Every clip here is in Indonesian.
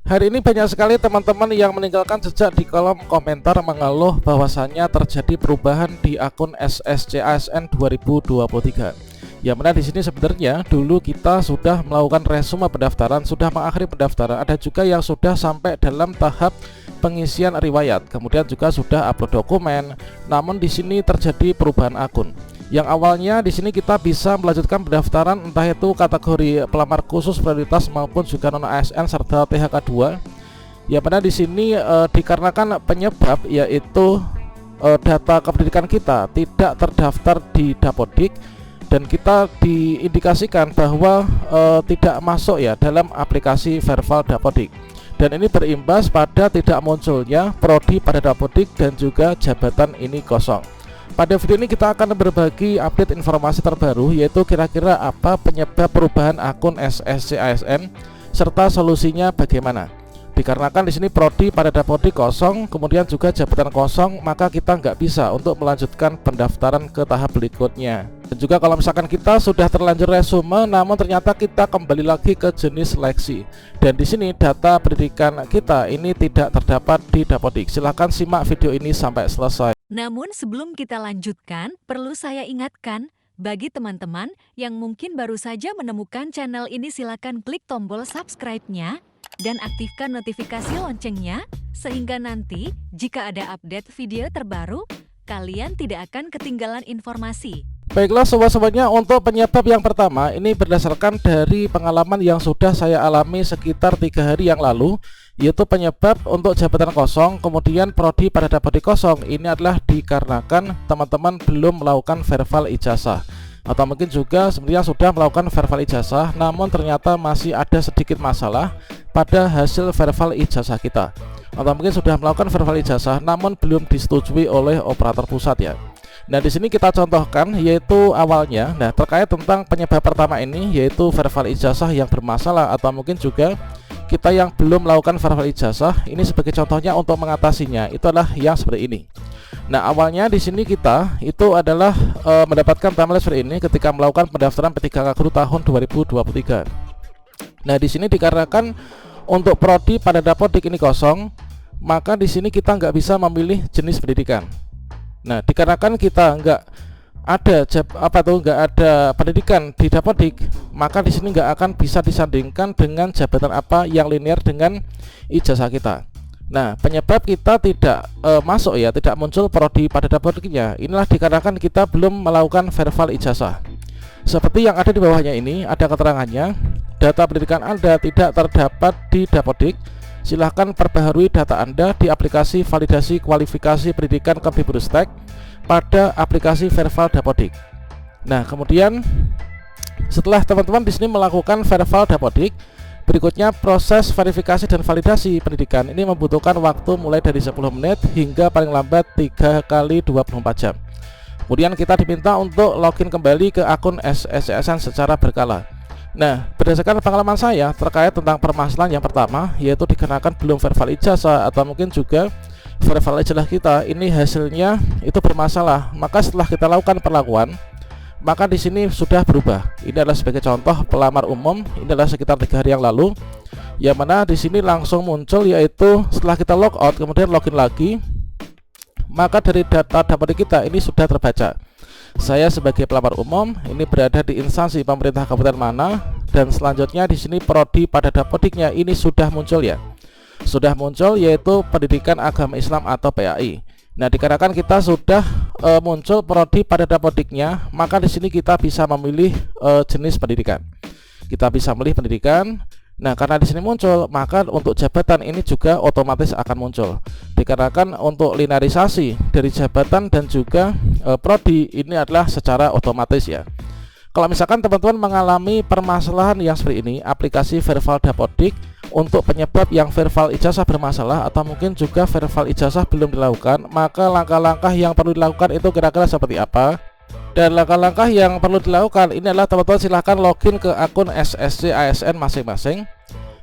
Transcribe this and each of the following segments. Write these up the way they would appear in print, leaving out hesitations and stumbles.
Hari ini banyak sekali teman-teman yang meninggalkan jejak di kolom komentar mengeluh bahwasannya terjadi perubahan di akun SSCASN 2023. Yang mana di sini sebenarnya dulu kita sudah melakukan resume pendaftaran, sudah mengakhiri pendaftaran, ada juga yang sudah sampai dalam tahap pengisian riwayat, kemudian juga sudah upload dokumen. Namun di sini terjadi perubahan akun. Yang awalnya di sini kita bisa melanjutkan pendaftaran entah itu kategori pelamar khusus prioritas maupun juga non ASN serta THK 2. Ya benar di sini dikarenakan penyebab yaitu data kependudukan kita tidak terdaftar di Dapodik dan kita diindikasikan bahwa tidak masuk ya dalam aplikasi Verval Dapodik. Dan ini berimbas pada tidak munculnya prodi pada Dapodik dan juga jabatan ini kosong. Pada video ini kita akan berbagi update informasi terbaru, yaitu kira-kira apa penyebab perubahan akun SSCASN serta solusinya bagaimana. Dikarenakan di sini prodi pada Dapodik kosong, kemudian juga jabatan kosong, maka kita nggak bisa untuk melanjutkan pendaftaran ke tahap berikutnya. Dan juga kalau misalkan kita sudah terlanjur resume, namun ternyata kita kembali lagi ke jenis seleksi, dan di sini data pendidikan kita ini tidak terdapat di Dapodik. Silahkan simak video ini sampai selesai. Namun sebelum kita lanjutkan, perlu saya ingatkan, bagi teman-teman yang mungkin baru saja menemukan channel ini, silakan klik tombol subscribe-nya dan aktifkan notifikasi loncengnya, sehingga nanti jika ada update video terbaru, kalian tidak akan ketinggalan informasi. Baiklah sobat-sobatnya, untuk penyebab yang pertama ini berdasarkan dari pengalaman yang sudah saya alami sekitar 3 hari yang lalu, yaitu penyebab untuk jabatan kosong kemudian prodi pada Dapodik kosong. Ini adalah dikarenakan teman-teman belum melakukan verval ijazah, atau mungkin juga sebenarnya sudah melakukan verval ijazah namun ternyata masih ada sedikit masalah pada hasil verval ijazah kita, atau mungkin sudah melakukan verval ijazah namun belum disetujui oleh operator pusat ya. Nah di sini kita contohkan yaitu awalnya, nah terkait tentang penyebab pertama ini yaitu verval ijazah yang bermasalah, atau mungkin juga kita yang belum melakukan verval ijazah. Ini sebagai contohnya untuk mengatasinya itu adalah yang seperti ini. Nah awalnya di sini kita itu adalah mendapatkan template seperti ini ketika melakukan pendaftaran P3K Guru tahun 2023. Nah di sini dikarenakan untuk prodi pada Dapodik ini kosong, maka di sini kita nggak bisa memilih jenis pendidikan. Nah dikarenakan kita nggak ada pendidikan di Dapodik, maka di sini nggak akan bisa disandingkan dengan jabatan apa yang linear dengan ijazah kita. Nah penyebab kita tidak masuk ya, tidak muncul prodi pada Dapodiknya, inilah dikarenakan kita belum melakukan verval ijazah. Seperti yang ada di bawahnya ini ada keterangannya, data pendidikan Anda tidak terdapat di Dapodik. Silahkan perbaharui data Anda di aplikasi validasi kualifikasi pendidikan Kemdikbudristek pada aplikasi Verval Dapodik. Nah, kemudian setelah teman-teman di sini melakukan Verval Dapodik, berikutnya proses verifikasi dan validasi pendidikan ini membutuhkan waktu mulai dari 10 menit hingga paling lambat 3 kali 24 jam. Kemudian kita diminta untuk login kembali ke akun SSCASN secara berkala. Nah, berdasarkan pengalaman saya terkait tentang permasalahan yang pertama, yaitu dikenakan belum verval ijazah, atau mungkin juga verval ijazah kita ini hasilnya itu bermasalah. Maka setelah kita lakukan perlakuan, maka di sini sudah berubah. Ini adalah sebagai contoh pelamar umum, ini adalah sekitar 3 hari yang lalu, yang mana di sini langsung muncul yaitu setelah kita log out kemudian login lagi, maka dari data Dapodik kita ini sudah terbaca. Saya sebagai pelamar umum ini berada di instansi pemerintah kabupaten mana, dan selanjutnya di sini prodi pada Dapodiknya ini sudah muncul ya. Sudah muncul yaitu Pendidikan Agama Islam atau PAI. Nah, dikarenakan kita sudah muncul prodi pada Dapodiknya, maka di sini kita bisa memilih jenis pendidikan. Kita bisa memilih pendidikan. Nah, karena di sini muncul, maka untuk jabatan ini juga otomatis akan muncul. Dikarenakan untuk linearisasi dari jabatan dan juga prodi ini adalah secara otomatis ya. Kalau misalkan teman-teman mengalami permasalahan yang seperti ini, aplikasi Verval Dapodik untuk penyebab yang verval ijazah bermasalah, atau mungkin juga verval ijazah belum dilakukan, maka langkah-langkah yang perlu dilakukan itu kira-kira seperti apa? Dan langkah-langkah yang perlu dilakukan ini adalah teman-teman silahkan login ke akun SSCASN masing-masing.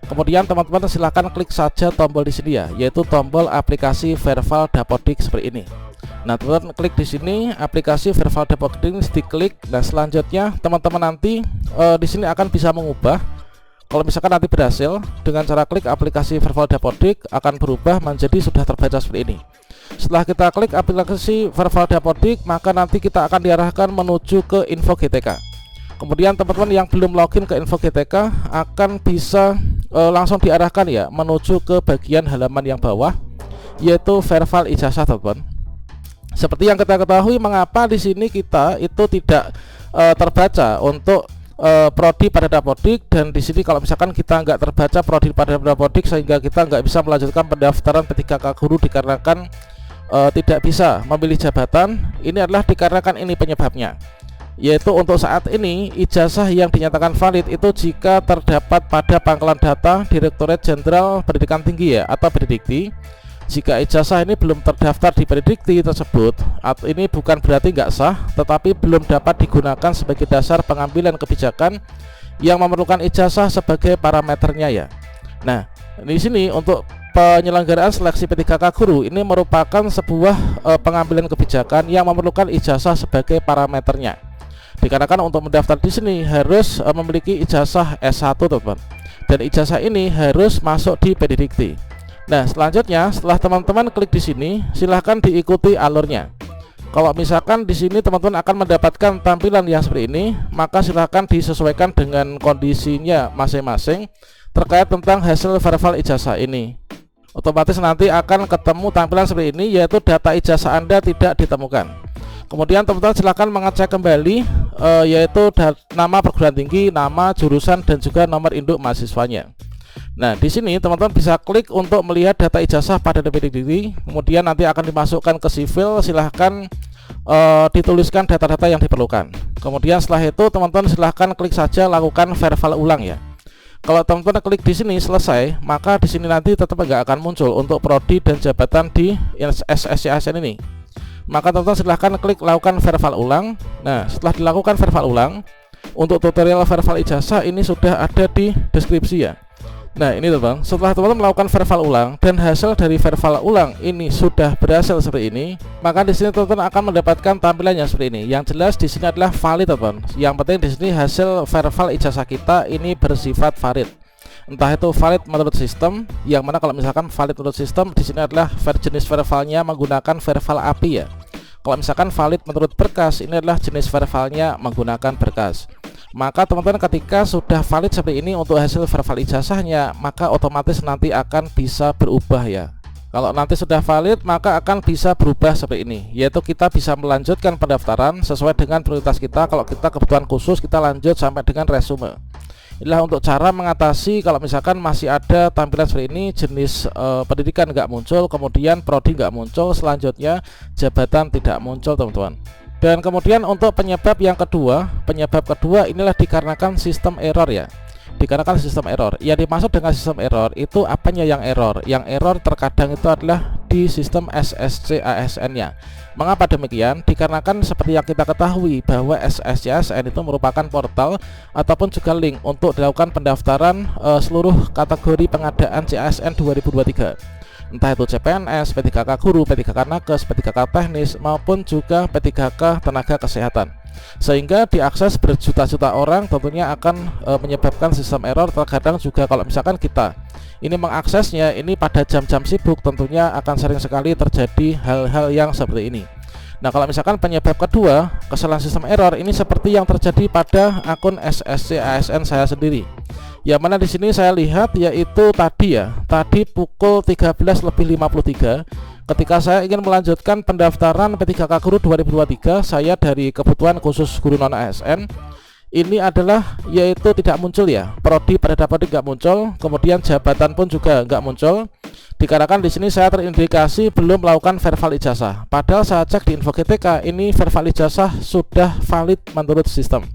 Kemudian teman-teman silahkan klik saja tombol di sini ya, yaitu tombol aplikasi Verval Dapodik seperti ini. Nah, teman-teman klik di sini aplikasi Verval Dapodik, diklik. Nah, selanjutnya teman-teman nanti di sini akan bisa mengubah Kalau misalkan nanti berhasil dengan cara klik aplikasi Verbal Dapodik akan berubah menjadi sudah terbaca seperti ini. Setelah kita klik aplikasi Verbal Dapodik, maka nanti kita akan diarahkan menuju ke info GTK. Kemudian teman-teman yang belum login ke info GTK akan bisa langsung diarahkan ya menuju ke bagian halaman yang bawah, yaitu Verbal Ijazah, teman-teman. Seperti yang kita ketahui, mengapa di sini kita itu tidak terbaca untuk prodi pada Dapodik, dan di sini kalau misalkan kita nggak terbaca prodi pada Dapodik sehingga kita nggak bisa melanjutkan pendaftaran P3K guru dikarenakan tidak bisa memilih jabatan. Ini adalah dikarenakan ini penyebabnya, yaitu untuk saat ini ijazah yang dinyatakan valid itu jika terdapat pada pangkalan data Direktorat Jenderal Pendidikan Tinggi ya atau Pendikti. Jika ijazah ini belum terdaftar di Pendikti tersebut, ini bukan berarti nggak sah, tetapi belum dapat digunakan sebagai dasar pengambilan kebijakan yang memerlukan ijazah sebagai parameternya ya. Nah, di sini untuk penyelenggaraan seleksi P3K guru ini merupakan sebuah pengambilan kebijakan yang memerlukan ijazah sebagai parameternya. Dikarenakan untuk mendaftar di sini harus memiliki ijazah S1, teman-teman. Dan ijazah ini harus masuk di Pendikti. Nah, selanjutnya setelah teman-teman klik di sini, silahkan diikuti alurnya. Kalau misalkan di sini teman-teman akan mendapatkan tampilan yang seperti ini, maka silahkan disesuaikan dengan kondisinya masing-masing terkait tentang hasil verbal ijazah ini. Otomatis nanti akan ketemu tampilan seperti ini, yaitu data ijazah Anda tidak ditemukan. Kemudian teman-teman silahkan mengecek kembali yaitu nama perguruan tinggi, nama jurusan, dan juga nomor induk mahasiswanya. Nah, di sini teman-teman bisa klik untuk melihat data ijazah pada Pendikti. Kemudian nanti akan dimasukkan ke sivil. Silahkan dituliskan data-data yang diperlukan. Kemudian setelah itu teman-teman silahkan klik saja lakukan verbal ulang ya. Kalau teman-teman klik di sini selesai, maka di sini nanti tetap nggak akan muncul untuk prodi dan jabatan di SSCASN ini. Maka teman-teman silahkan klik lakukan verbal ulang. Nah, setelah dilakukan verbal ulang, untuk tutorial verbal ijazah ini sudah ada di deskripsi ya. Nah, ini teman-teman, setelah teman-teman melakukan verbal ulang dan hasil dari verbal ulang ini sudah berhasil seperti ini, maka di sini teman-teman akan mendapatkan tampilannya seperti ini. Yang jelas di sini adalah valid, teman-teman. Yang penting di sini hasil verbal ijazah kita ini bersifat valid. Entah itu valid menurut sistem, yang mana kalau misalkan valid menurut sistem di sini adalah jenis verbalnya menggunakan verbal API ya. Kalau misalkan valid menurut berkas, ini adalah jenis verbalnya menggunakan berkas. Maka teman-teman ketika sudah valid seperti ini untuk hasil verbal ijazahnya, maka otomatis nanti akan bisa berubah ya. Kalau nanti sudah valid, maka akan bisa berubah seperti ini, yaitu kita bisa melanjutkan pendaftaran sesuai dengan prioritas kita. Kalau kita kebutuhan khusus, kita lanjut sampai dengan resume. Inilah untuk cara mengatasi kalau misalkan masih ada tampilan seperti ini, jenis pendidikan nggak muncul, kemudian prodi nggak muncul, selanjutnya jabatan tidak muncul, teman-teman. Dan kemudian untuk penyebab kedua inilah dikarenakan sistem error ya. Dikarenakan sistem error. Yang dimaksud dengan sistem error itu apanya yang error? Yang error terkadang itu adalah di sistem SSCASN-nya. Mengapa demikian? Dikarenakan seperti yang kita ketahui bahwa SSCASN itu merupakan portal ataupun juga link untuk dilakukan pendaftaran seluruh kategori pengadaan CASN 2023. Entah itu CPNS, P3K guru, P3K nakes, P3K teknis, maupun juga P3K tenaga kesehatan. Sehingga diakses berjuta-juta orang, tentunya akan menyebabkan sistem error. Terkadang juga kalau misalkan kita ini mengaksesnya ini pada jam-jam sibuk, tentunya akan sering sekali terjadi hal-hal yang seperti ini. Nah, kalau misalkan penyebab kedua kesalahan sistem error ini seperti yang terjadi pada akun SSCASN saya sendiri. Yang mana di sini saya lihat yaitu tadi pukul 13.53 ketika saya ingin melanjutkan pendaftaran P3K guru 2023, saya dari kebutuhan khusus guru non ASN ini adalah yaitu tidak muncul ya, prodi pada Dapodik nggak muncul, kemudian jabatan pun juga nggak muncul. Dikarenakan di sini saya terindikasi belum melakukan verbal ijazah. Padahal saya cek di info GTK ini verbal ijazah sudah valid menurut sistem.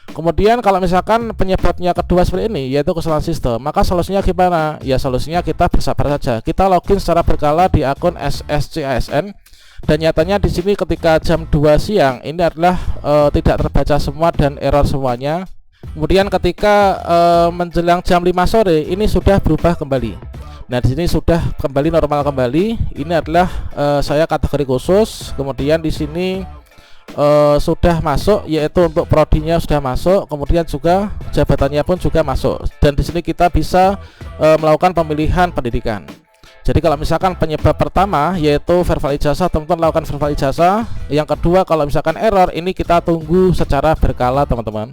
Kemudian kalau misalkan penyebabnya kedua seperti ini yaitu kesalahan sistem, maka solusinya gimana? Ya solusinya kita bersabar saja. Kita login secara berkala di akun SSCASN dan nyatanya di sini ketika jam 2 siang ini adalah tidak terbaca semua dan error semuanya. Kemudian ketika menjelang jam 5 sore ini sudah berubah kembali. Nah, di sini sudah kembali normal kembali. Ini adalah saya kategori khusus. Kemudian di sini sudah masuk, yaitu untuk prodinya sudah masuk, kemudian juga jabatannya pun juga masuk. Dan di sini kita bisa melakukan pemilihan pendidikan. Jadi kalau misalkan penyebab pertama yaitu verbal ijazah, teman-teman lakukan verbal ijazah. Yang kedua, kalau misalkan error, ini kita tunggu secara berkala teman-teman.